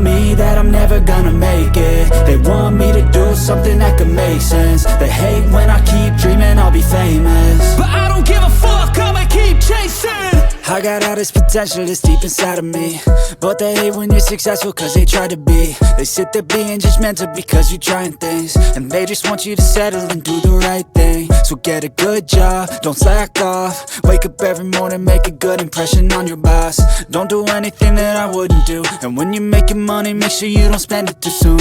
me that I'm never gonna make it. They want me to do something that could make sense. They hate when I keep dreaming I'll be famous, but I don't give a fuck, I'ma keep chasing. I got all this potential that's deep inside of me, but they hate when you're successful cause they try to be. They sit there being judgmental because you're trying things, and they just want you to settle and do the right thing. So get a good job, don't slack off. Wake up every morning, make a good impression on your boss. Don't do anything that I wouldn't do, and when you're making money, make sure you don't spend it too soon.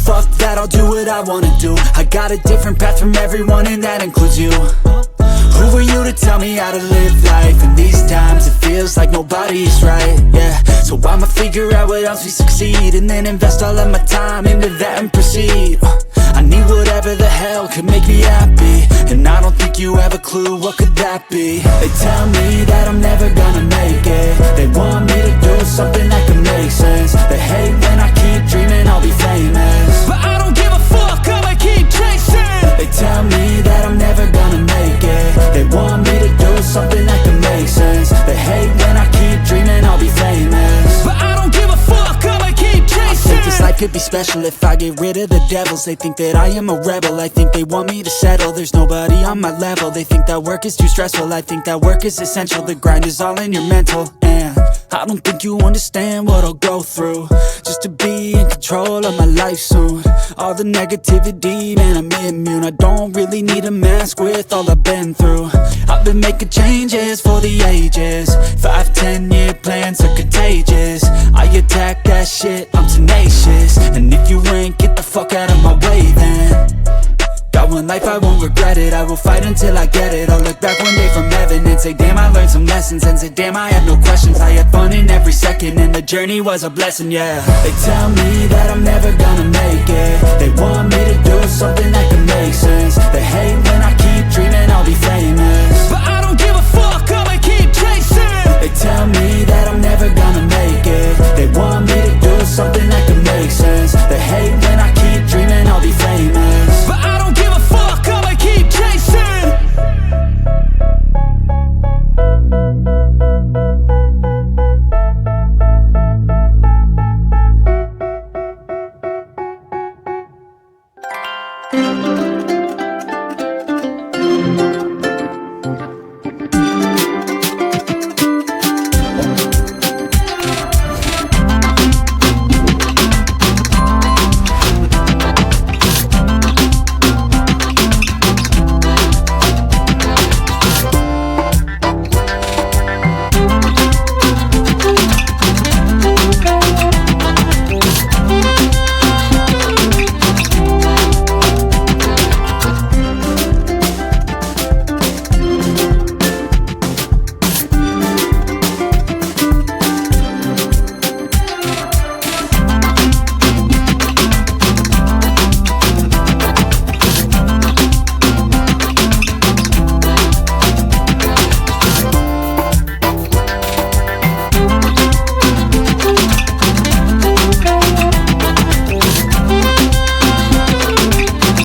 Fuck that, I'll do what I wanna do. I got a different path from everyone and that includes you. Who are you to tell me how to live life? In these times it feels like nobody's right, yeah. So I'ma figure out what else we succeed, and then invest all of my time into that and proceed. I need whatever the hell could make me happy, and I don't think you have a clue what could that be. They tell me that I'm never gonna make it. They want me to do something that could make sense. They hate when I keep dreaming I'll be famous, but I don't give a fuck, I'ma keep chasing. They tell me that I'm never gonna make it. They want me to do something that could make sense. They hate when I keep dreaming I'll be famous, but I don't give a fuck, I'ma keep chasing. I think this life could be special if I get rid of the devils. They think that I am a rebel, I think they want me to settle. There's nobody on my level. They think that work is too stressful, I think that work is essential. The grind is all in your mental, and I don't think you understand what I'll go through just to be in control of my life soon. All the negativity, man, I'm immune. I don't really need a mask with all I've been through. I've been making changes for the ages. 5-10 year plans are contagious. I attack that shit, I'm tenacious. And if you ain't, get the fuck out of my way then. Got one life, I won't regret it. I will fight until I get it. I'll look back one day from heaven and say, damn, I learned some lessons. And say, damn, I had no questions. I had fun in every second, and the journey was a blessing, yeah. They tell me that I'm never gonna make it.